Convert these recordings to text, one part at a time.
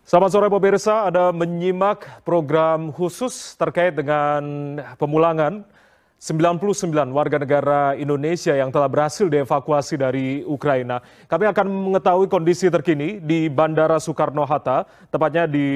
Selamat sore pemirsa, Anda menyimak program khusus terkait dengan pemulangan 99 warga negara Indonesia yang telah berhasil dievakuasi dari Ukraina. Kami akan mengetahui kondisi terkini di Bandara Soekarno-Hatta, tepatnya di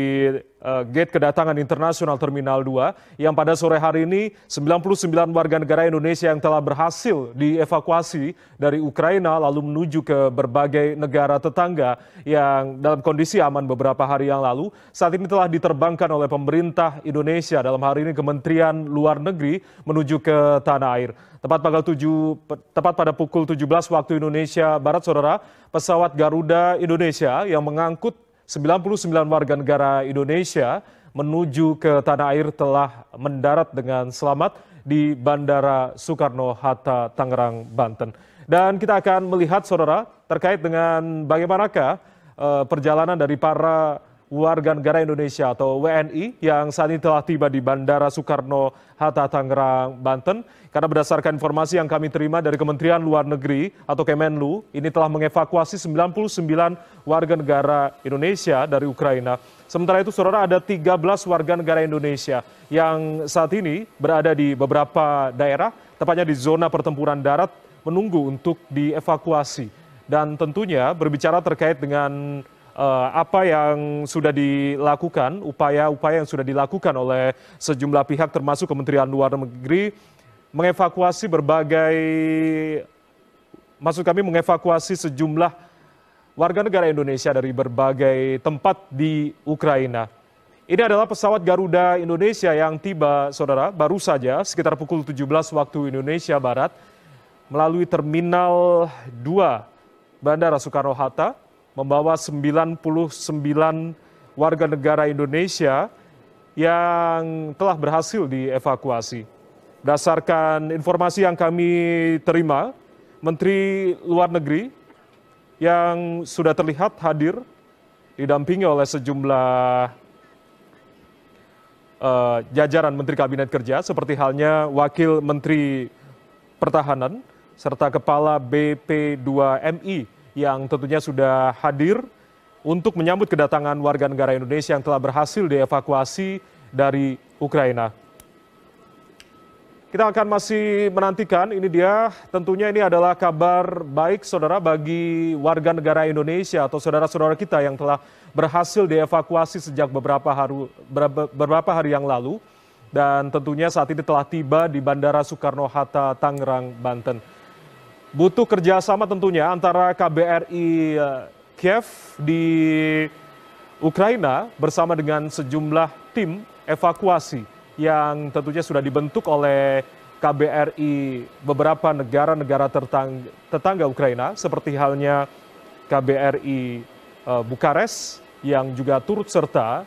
gate kedatangan internasional Terminal 2, yang pada sore hari ini 99 warga negara Indonesia yang telah berhasil dievakuasi dari Ukraina lalu menuju ke berbagai negara tetangga yang dalam kondisi aman beberapa hari yang lalu, saat ini telah diterbangkan oleh pemerintah Indonesia, dalam hari ini Kementerian Luar Negeri, menuju ke tanah air. Tepat pada pukul 17 waktu Indonesia Barat, saudara, pesawat Garuda Indonesia yang mengangkut 99 warga negara Indonesia menuju ke tanah air telah mendarat dengan selamat di Bandara Soekarno-Hatta, Tangerang, Banten. Dan kita akan melihat, saudara, terkait dengan bagaimanakah perjalanan dari para warga negara Indonesia atau WNI yang saat ini telah tiba di Bandara Soekarno-Hatta, Tangerang, Banten. Karena berdasarkan informasi yang kami terima dari Kementerian Luar Negeri atau Kemenlu, ini telah mengevakuasi 99 warga negara Indonesia dari Ukraina. Sementara itu, saudara, ada 13 warga negara Indonesia yang saat ini berada di beberapa daerah, tepatnya di zona pertempuran darat, menunggu untuk dievakuasi. Dan tentunya berbicara terkait dengan apa yang sudah dilakukan, upaya-upaya yang sudah dilakukan oleh sejumlah pihak termasuk Kementerian Luar Negeri mengevakuasi sejumlah warga negara Indonesia dari berbagai tempat di Ukraina. Ini adalah pesawat Garuda Indonesia yang tiba, saudara, baru saja sekitar pukul 17 waktu Indonesia Barat melalui Terminal 2 Bandara Soekarno-Hatta, membawa 99 warga negara Indonesia yang telah berhasil dievakuasi. Berdasarkan informasi yang kami terima, Menteri Luar Negeri yang sudah terlihat hadir didampingi oleh sejumlah jajaran Menteri Kabinet Kerja seperti halnya Wakil Menteri Pertahanan serta Kepala BP2MI yang tentunya sudah hadir untuk menyambut kedatangan warga negara Indonesia yang telah berhasil dievakuasi dari Ukraina. Kita akan masih menantikan, ini dia, tentunya ini adalah kabar baik, saudara, bagi warga negara Indonesia atau saudara-saudara kita yang telah berhasil dievakuasi sejak beberapa hari yang lalu. Dan tentunya saat ini telah tiba di Bandara Soekarno-Hatta, Tangerang, Banten. Butuh kerjasama tentunya antara KBRI Kiev di Ukraina bersama dengan sejumlah tim evakuasi yang tentunya sudah dibentuk oleh KBRI beberapa negara-negara tetangga Ukraina seperti halnya KBRI Bukares yang juga turut serta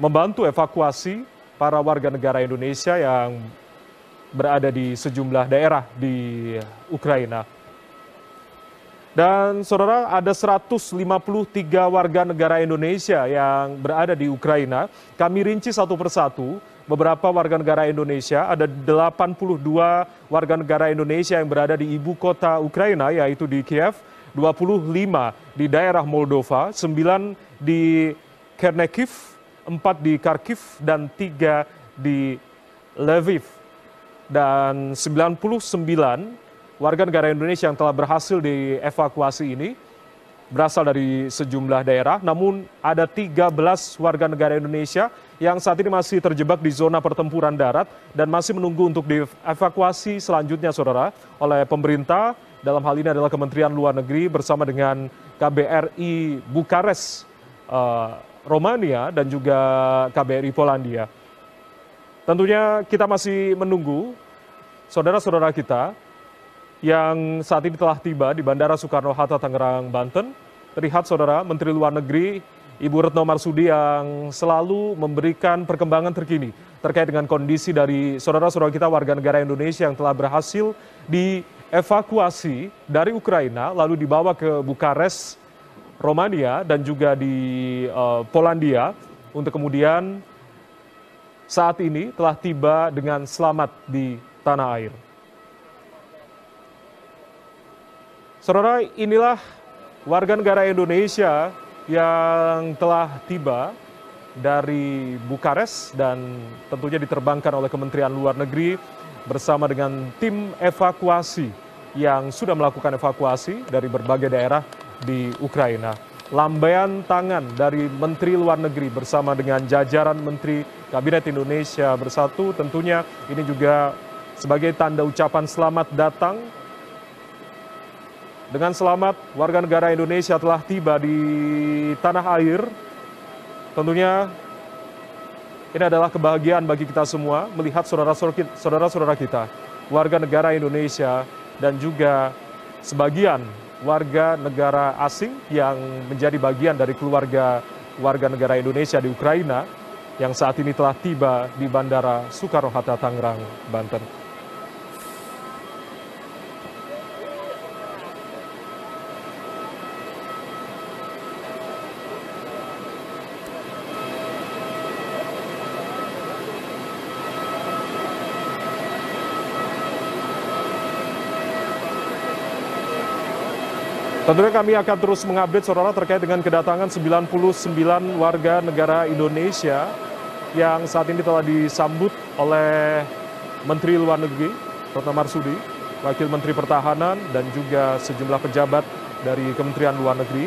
membantu evakuasi para warga negara Indonesia yang berada di sejumlah daerah di Ukraina. Dan saudara, ada 153 warga negara Indonesia yang berada di Ukraina. Kami rinci satu persatu beberapa warga negara Indonesia. Ada 82 warga negara Indonesia yang berada di ibu kota Ukraina, yaitu di Kiev, 25 di daerah Moldova, 9 di Chernihiv, 4 di Kharkiv, dan 3 di Lviv. Dan 99 warga negara Indonesia yang telah berhasil dievakuasi ini berasal dari sejumlah daerah, namun ada 13 warga negara Indonesia yang saat ini masih terjebak di zona pertempuran darat dan masih menunggu untuk dievakuasi selanjutnya, saudara, oleh pemerintah. Dalam hal ini adalah Kementerian Luar Negeri bersama dengan KBRI Bukares, Romania, dan juga KBRI Polandia. Tentunya kita masih menunggu saudara-saudara kita yang saat ini telah tiba di Bandara Soekarno-Hatta, Tangerang, Banten. Terlihat, saudara, Menteri Luar Negeri Ibu Retno Marsudi yang selalu memberikan perkembangan terkini terkait dengan kondisi dari saudara-saudara kita warga negara Indonesia yang telah berhasil dievakuasi dari Ukraina lalu dibawa ke Bukares, Romania, dan juga di Polandia untuk kemudian saat ini telah tiba dengan selamat di tanah air. Saudara, inilah warga negara Indonesia yang telah tiba dari Bukares dan tentunya diterbangkan oleh Kementerian Luar Negeri bersama dengan tim evakuasi yang sudah melakukan evakuasi dari berbagai daerah di Ukraina. Lambaian tangan dari Menteri Luar Negeri bersama dengan jajaran Menteri Kabinet Indonesia Bersatu tentunya ini juga sebagai tanda ucapan selamat datang. Dengan selamat, warga negara Indonesia telah tiba di tanah air. Tentunya ini adalah kebahagiaan bagi kita semua melihat saudara-saudara kita, warga negara Indonesia dan juga sebagian warga negara asing yang menjadi bagian dari keluarga warga negara Indonesia di Ukraina yang saat ini telah tiba di Bandara Soekarno-Hatta, Tangerang, Banten. Tentunya kami akan terus mengupdate saudara terkait dengan kedatangan 99 warga negara Indonesia yang saat ini telah disambut oleh Menteri Luar Negeri Retno Marsudi, Wakil Menteri Pertahanan dan juga sejumlah pejabat dari Kementerian Luar Negeri.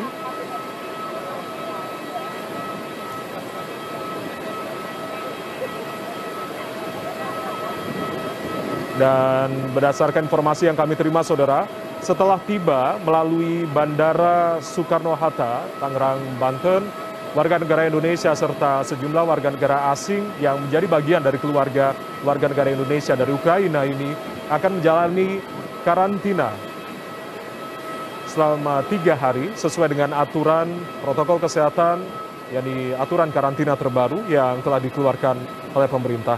Dan berdasarkan informasi yang kami terima saudara, setelah tiba melalui Bandara Soekarno-Hatta, Tangerang, Banten, warga negara Indonesia serta sejumlah warga negara asing yang menjadi bagian dari keluarga warga negara Indonesia dari Ukraina ini akan menjalani karantina selama 3 hari sesuai dengan aturan protokol kesehatan, yakni aturan karantina terbaru yang telah dikeluarkan oleh pemerintah.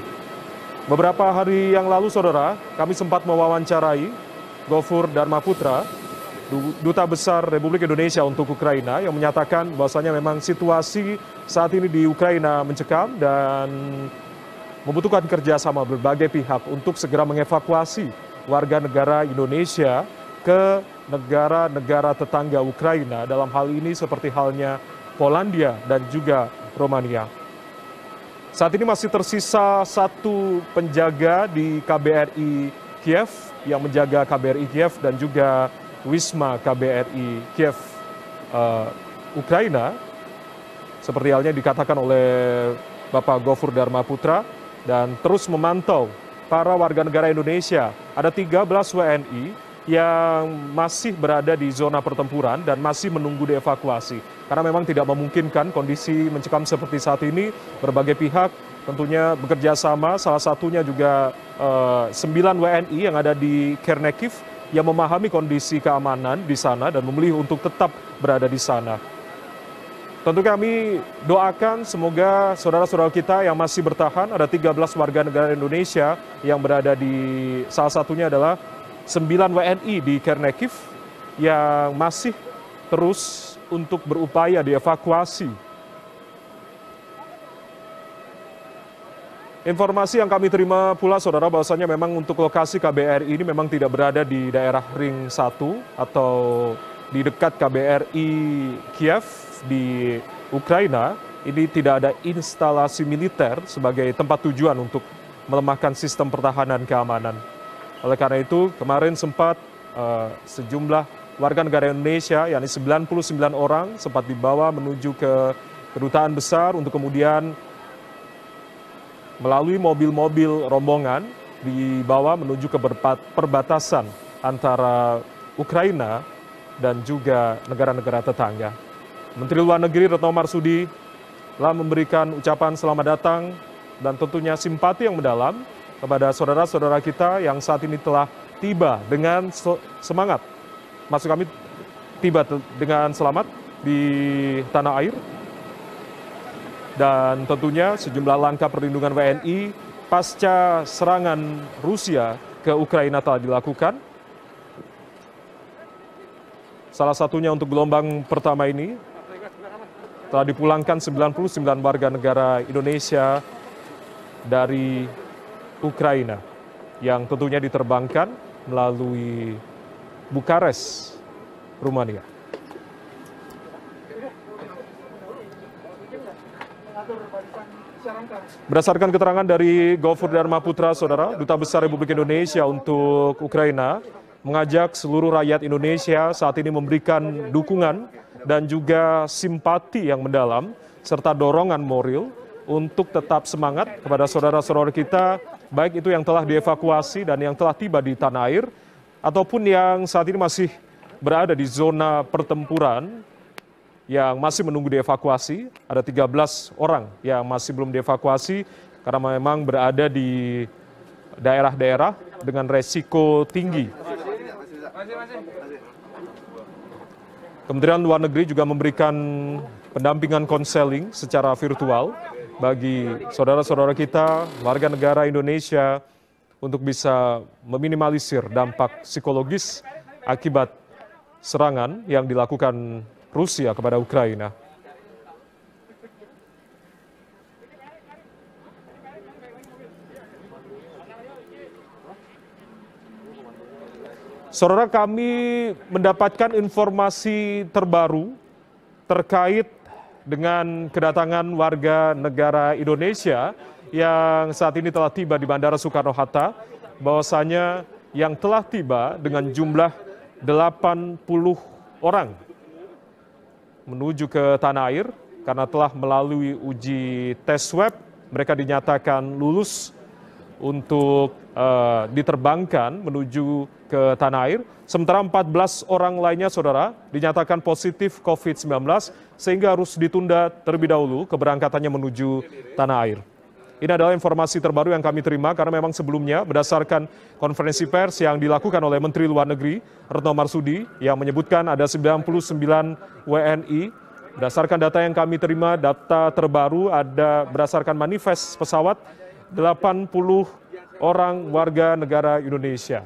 Beberapa hari yang lalu saudara, kami sempat mewawancarai Gofur Dharmaputra, Duta Besar Republik Indonesia untuk Ukraina yang menyatakan bahwasanya memang situasi saat ini di Ukraina mencekam dan membutuhkan kerjasama berbagai pihak untuk segera mengevakuasi warga negara Indonesia ke negara-negara tetangga Ukraina, dalam hal ini seperti halnya Polandia dan juga Romania. Saat ini masih tersisa 1 penjaga di KBRI Kiev yang menjaga KBRI Kiev dan juga Wisma KBRI Kiev Ukraina, seperti halnya dikatakan oleh Bapak Gofur Dharmaputra, dan terus memantau para warga negara Indonesia. Ada 13 WNI yang masih berada di zona pertempuran dan masih menunggu dievakuasi. Karena memang tidak memungkinkan kondisi mencekam seperti saat ini, berbagai pihak tentunya bekerja sama, salah satunya juga 9 WNI yang ada di Chernihiv yang memahami kondisi keamanan di sana dan memilih untuk tetap berada di sana. Tentu kami doakan semoga saudara-saudara kita yang masih bertahan, ada 13 warga negara Indonesia yang berada di, salah satunya adalah 9 WNI di Chernihiv yang masih terus untuk berupaya dievakuasi. Informasi yang kami terima pula saudara bahwasanya memang untuk lokasi KBRI ini memang tidak berada di daerah Ring 1 atau di dekat KBRI Kiev di Ukraina. Ini tidak ada instalasi militer sebagai tempat tujuan untuk melemahkan sistem pertahanan keamanan. Oleh karena itu kemarin sempat sejumlah warga negara Indonesia, yakni 99 orang sempat dibawa menuju ke kedutaan besar untuk kemudian melalui mobil-mobil rombongan dibawa menuju ke perbatasan antara Ukraina dan juga negara-negara tetangga. Menteri Luar Negeri Retno Marsudi telah memberikan ucapan selamat datang dan tentunya simpati yang mendalam kepada saudara-saudara kita yang saat ini telah tiba dengan semangat. Maksud kami tiba dengan selamat di tanah air. Dan tentunya sejumlah langkah perlindungan WNI pasca serangan Rusia ke Ukraina telah dilakukan. Salah satunya untuk gelombang pertama ini telah dipulangkan 99 warga negara Indonesia dari Ukraina yang tentunya diterbangkan melalui Bukares, Rumania. Berdasarkan keterangan dari Gofur Dharma Putra, Saudara, Duta Besar Republik Indonesia untuk Ukraina mengajak seluruh rakyat Indonesia saat ini memberikan dukungan dan juga simpati yang mendalam serta dorongan moral untuk tetap semangat kepada saudara-saudara kita, baik itu yang telah dievakuasi dan yang telah tiba di tanah air, ataupun yang saat ini masih berada di zona pertempuran yang masih menunggu dievakuasi. Ada 13 orang yang masih belum dievakuasi karena memang berada di daerah-daerah dengan resiko tinggi. Kementerian Luar Negeri juga memberikan pendampingan konseling secara virtual bagi saudara-saudara kita, warga negara Indonesia, untuk bisa meminimalisir dampak psikologis akibat serangan yang dilakukan Rusia kepada Ukraina. Saudara, kami mendapatkan informasi terbaru terkait dengan kedatangan warga negara Indonesia yang saat ini telah tiba di Bandara Soekarno-Hatta, bahwasanya yang telah tiba dengan jumlah 80 orang menuju ke tanah air karena telah melalui uji tes swab. Mereka dinyatakan lulus untuk diterbangkan menuju ke tanah air. Sementara 14 orang lainnya, Saudara, dinyatakan positif COVID-19 sehingga harus ditunda terlebih dahulu keberangkatannya menuju tanah air. Ini adalah informasi terbaru yang kami terima karena memang sebelumnya berdasarkan konferensi pers yang dilakukan oleh Menteri Luar Negeri Retno Marsudi yang menyebutkan ada 99 WNI. Berdasarkan data yang kami terima, data terbaru ada berdasarkan manifest pesawat 80 orang warga negara Indonesia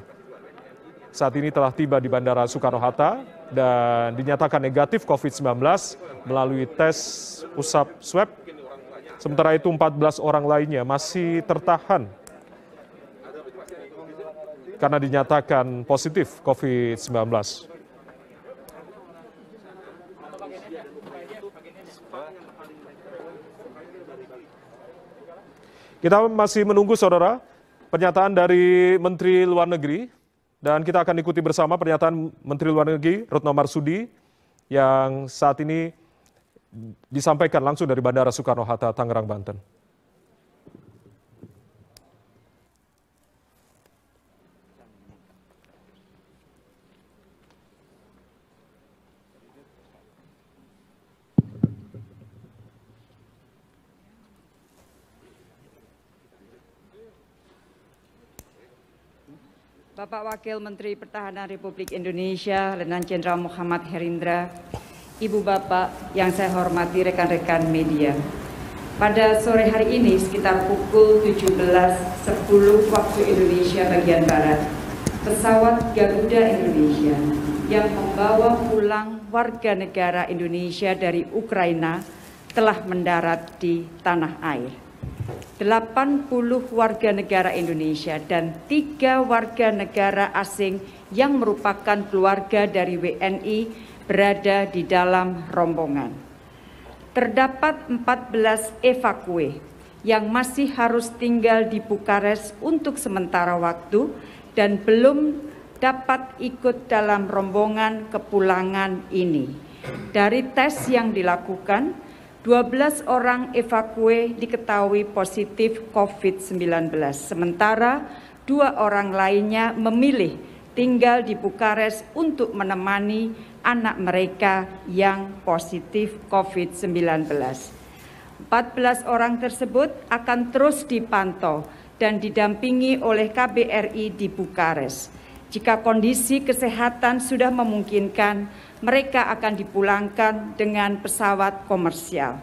saat ini telah tiba di Bandara Soekarno-Hatta dan dinyatakan negatif COVID-19 melalui tes usap swab. Sementara itu 14 orang lainnya masih tertahan karena dinyatakan positif COVID-19. Kita masih menunggu, Saudara, pernyataan dari Menteri Luar Negeri, dan kita akan ikuti bersama pernyataan Menteri Luar Negeri Retno Marsudi yang saat ini disampaikan langsung dari Bandara Soekarno-Hatta, Tangerang, Banten. Bapak Wakil Menteri Pertahanan Republik Indonesia, Letnan Jenderal Muhammad Herindra, Ibu Bapak yang saya hormati rekan-rekan media. Pada sore hari ini sekitar pukul 17.10 waktu Indonesia bagian Barat, pesawat Garuda Indonesia yang membawa pulang warga negara Indonesia dari Ukraina telah mendarat di tanah air. 80 warga negara Indonesia dan 3 warga negara asing yang merupakan keluarga dari WNI berada di dalam rombongan. Terdapat 14 evakue yang masih harus tinggal di Bukares untuk sementara waktu dan belum dapat ikut dalam rombongan kepulangan ini. Dari tes yang dilakukan, 12 orang evakue diketahui positif COVID-19, sementara 2 orang lainnya memilih tinggal di Bukares untuk menemani anak mereka yang positif COVID-19. 14 orang tersebut akan terus dipantau dan didampingi oleh KBRI di Bukares. Jika kondisi kesehatan sudah memungkinkan, mereka akan dipulangkan dengan pesawat komersial.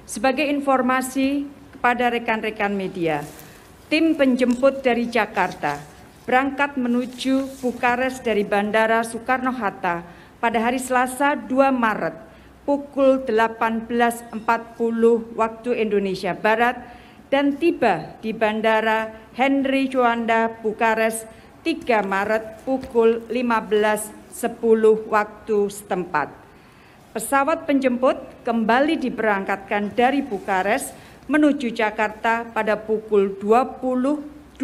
Sebagai informasi kepada rekan-rekan media, tim penjemput dari Jakarta berangkat menuju Bukares dari Bandara Soekarno-Hatta pada hari Selasa 2 Maret pukul 18.40 waktu Indonesia Barat dan tiba di Bandara Henry Juanda Bukares 3 Maret pukul 15.10 waktu setempat. pesawat penjemput kembali diberangkatkan dari Bukares menuju Jakarta pada pukul 20.23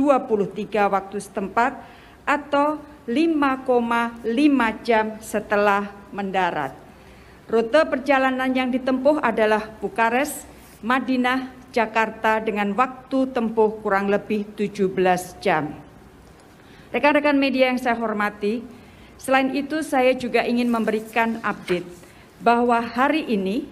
waktu setempat atau 5,5 jam setelah mendarat. Rute perjalanan yang ditempuh adalah Bukares, Madinah, Jakarta dengan waktu tempuh kurang lebih 17 jam. Rekan-rekan media yang saya hormati, selain itu saya juga ingin memberikan update bahwa hari ini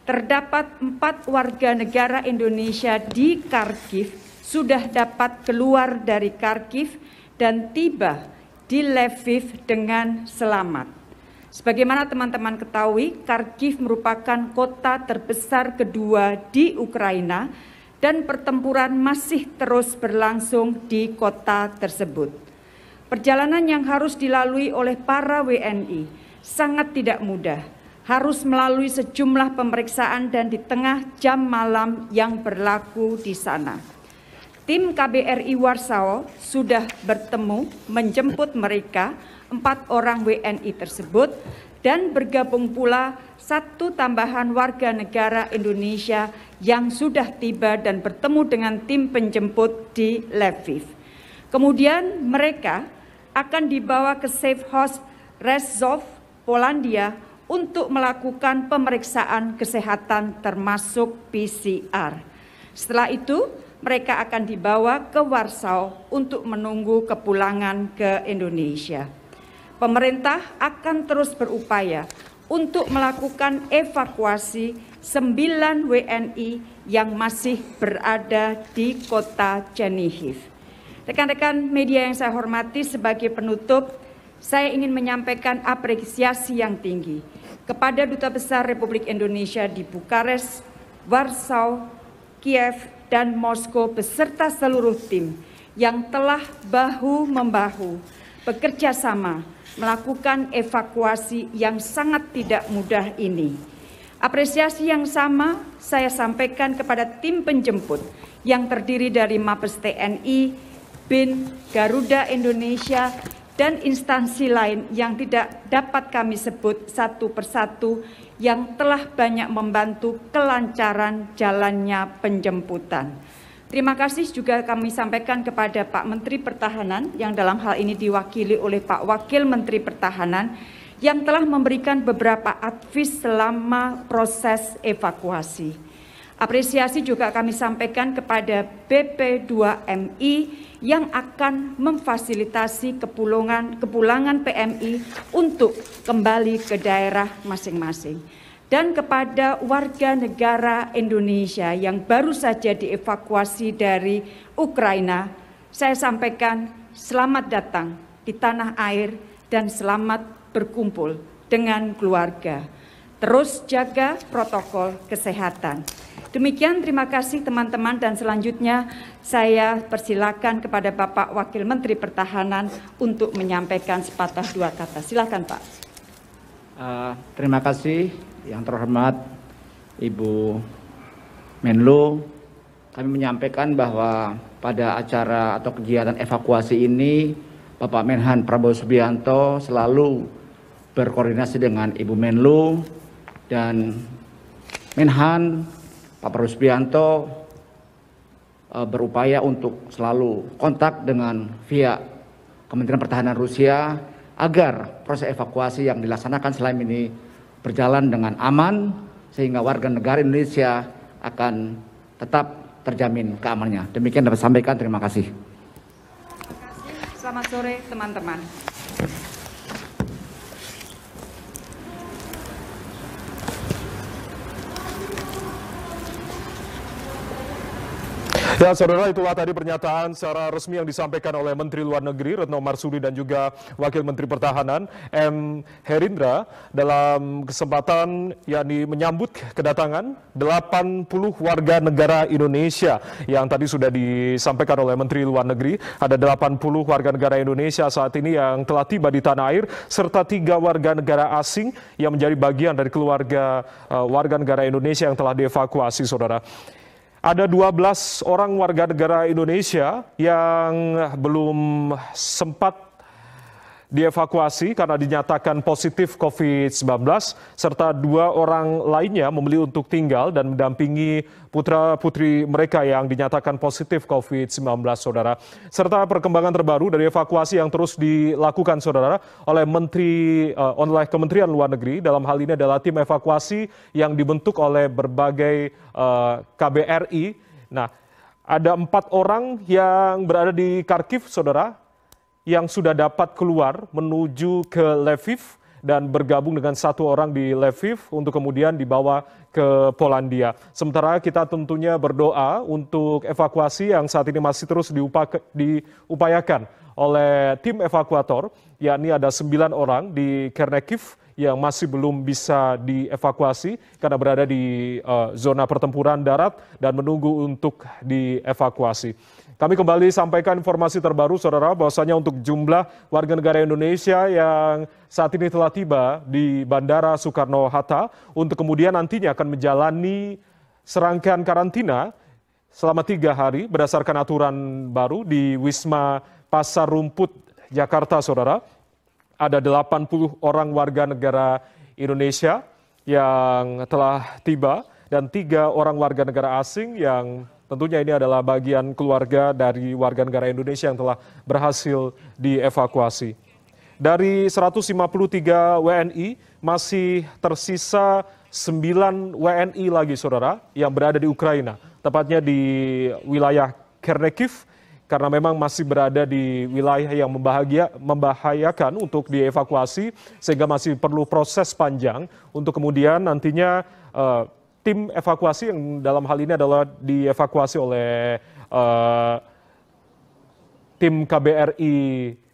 terdapat 4 warga negara Indonesia di Kharkiv sudah dapat keluar dari Kharkiv dan tiba di Lviv dengan selamat. Sebagaimana teman-teman ketahui, Kharkiv merupakan kota terbesar kedua di Ukraina dan pertempuran masih terus berlangsung di kota tersebut. Perjalanan yang harus dilalui oleh para WNI sangat tidak mudah, harus melalui sejumlah pemeriksaan dan di tengah jam malam yang berlaku di sana. Tim KBRI Warsaw sudah bertemu menjemput mereka 4 orang WNI tersebut dan bergabung pula 1 tambahan warga negara Indonesia yang sudah tiba dan bertemu dengan tim penjemput di Lviv. Kemudian mereka akan dibawa ke Safe House Rzeszów, Polandia untuk melakukan pemeriksaan kesehatan termasuk PCR. Setelah itu mereka akan dibawa ke Warsaw untuk menunggu kepulangan ke Indonesia. Pemerintah akan terus berupaya untuk melakukan evakuasi 9 WNI yang masih berada di kota Chernihiv. Rekan-rekan media yang saya hormati, sebagai penutup, saya ingin menyampaikan apresiasi yang tinggi kepada Duta Besar Republik Indonesia di Bukares, Warsaw, Kiev, dan Moskow beserta seluruh tim yang telah bahu-membahu bekerja sama melakukan evakuasi yang sangat tidak mudah ini. Apresiasi yang sama saya sampaikan kepada tim penjemput yang terdiri dari Mabes TNI, BIN, Garuda Indonesia, dan instansi lain yang tidak dapat kami sebut satu persatu yang telah banyak membantu kelancaran jalannya penjemputan. Terima kasih juga kami sampaikan kepada Pak Menteri Pertahanan yang dalam hal ini diwakili oleh Pak Wakil Menteri Pertahanan yang telah memberikan beberapa advies selama proses evakuasi. Apresiasi juga kami sampaikan kepada BP2MI yang akan memfasilitasi kepulangan PMI untuk kembali ke daerah masing-masing. Dan kepada warga negara Indonesia yang baru saja dievakuasi dari Ukraina, saya sampaikan selamat datang di tanah air dan selamat berkumpul dengan keluarga. Terus jaga protokol kesehatan. Demikian, terima kasih teman-teman, dan selanjutnya saya persilakan kepada Bapak Wakil Menteri Pertahanan untuk menyampaikan sepatah dua kata. Silakan Pak. Terima kasih yang terhormat Ibu Menlu. Kami menyampaikan bahwa pada acara atau kegiatan evakuasi ini Bapak Menhan Prabowo Subianto selalu berkoordinasi dengan Ibu Menlu, dan Menhan Pak Prabowo Subianto berupaya untuk selalu kontak dengan via Kementerian Pertahanan Rusia agar proses evakuasi yang dilaksanakan selama ini berjalan dengan aman sehingga warga negara Indonesia akan tetap terjamin keamanannya. Demikian dapat sampaikan, terima kasih. Selamat sore teman-teman. Ya, saudara, itulah tadi pernyataan secara resmi yang disampaikan oleh Menteri Luar Negeri Retno Marsudi dan juga Wakil Menteri Pertahanan M. Herindra dalam kesempatan yakni menyambut kedatangan 80 warga negara Indonesia yang tadi sudah disampaikan oleh Menteri Luar Negeri. Ada 80 warga negara Indonesia saat ini yang telah tiba di tanah air serta 3 warga negara asing yang menjadi bagian dari keluarga warga negara Indonesia yang telah dievakuasi, saudara. Ada 12 orang warga negara Indonesia yang belum sempat dievakuasi karena dinyatakan positif COVID-19, serta 2 orang lainnya memilih untuk tinggal dan mendampingi putra-putri mereka yang dinyatakan positif COVID-19, Saudara. Serta perkembangan terbaru dari evakuasi yang terus dilakukan, Saudara, oleh Kementerian Luar Negeri. Dalam hal ini adalah tim evakuasi yang dibentuk oleh berbagai KBRI. Nah, ada 4 orang yang berada di Kharkiv, Saudara, yang sudah dapat keluar menuju ke Lviv dan bergabung dengan 1 orang di Lviv untuk kemudian dibawa ke Polandia. Sementara kita tentunya berdoa untuk evakuasi yang saat ini masih terus diupayakan oleh tim evakuator, yakni ada 9 orang di Chernihiv yang masih belum bisa dievakuasi karena berada di zona pertempuran darat dan menunggu untuk dievakuasi. Kami kembali sampaikan informasi terbaru, Saudara, bahwasanya untuk jumlah warga negara Indonesia yang saat ini telah tiba di Bandara Soekarno-Hatta untuk kemudian nantinya akan menjalani serangkaian karantina selama 3 hari berdasarkan aturan baru di Wisma Pasar Rumput, Jakarta, Saudara. Ada 80 orang warga negara Indonesia yang telah tiba dan 3 orang warga negara asing yang tentunya ini adalah bagian keluarga dari warga negara Indonesia yang telah berhasil dievakuasi. Dari 153 WNI masih tersisa 9 WNI lagi, Saudara, yang berada di Ukraina, tepatnya di wilayah Chernihiv, karena memang masih berada di wilayah yang membahayakan untuk dievakuasi, sehingga masih perlu proses panjang untuk kemudian nantinya tim evakuasi yang dalam hal ini adalah dievakuasi oleh tim KBRI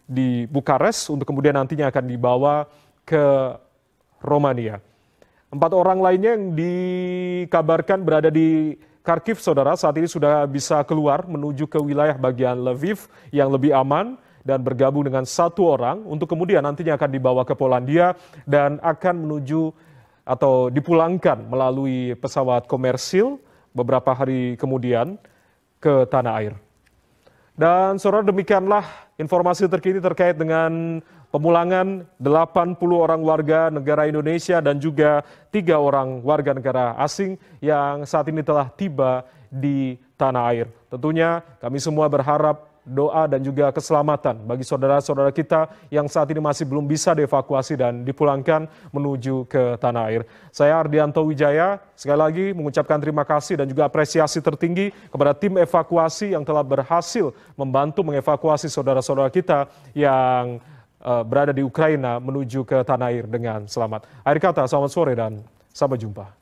di Bukares untuk kemudian nantinya akan dibawa ke Romania. 4 orang lainnya yang dikabarkan berada di Kharkiv, Saudara, saat ini sudah bisa keluar menuju ke wilayah bagian Lviv yang lebih aman dan bergabung dengan 1 orang untuk kemudian nantinya akan dibawa ke Polandia dan akan menuju atau dipulangkan melalui pesawat komersil beberapa hari kemudian ke tanah air. Dan Saudara, demikianlah informasi terkini terkait dengan pemulangan 80 orang warga negara Indonesia dan juga 3 orang warga negara asing yang saat ini telah tiba di tanah air. Tentunya kami semua berharap doa dan juga keselamatan bagi saudara-saudara kita yang saat ini masih belum bisa dievakuasi dan dipulangkan menuju ke tanah air. Saya Ardianto Wijaya, sekali lagi mengucapkan terima kasih dan juga apresiasi tertinggi kepada tim evakuasi yang telah berhasil membantu mengevakuasi saudara-saudara kita yang berada di Ukraina menuju ke tanah air dengan selamat. Akhir kata, selamat sore dan sampai jumpa.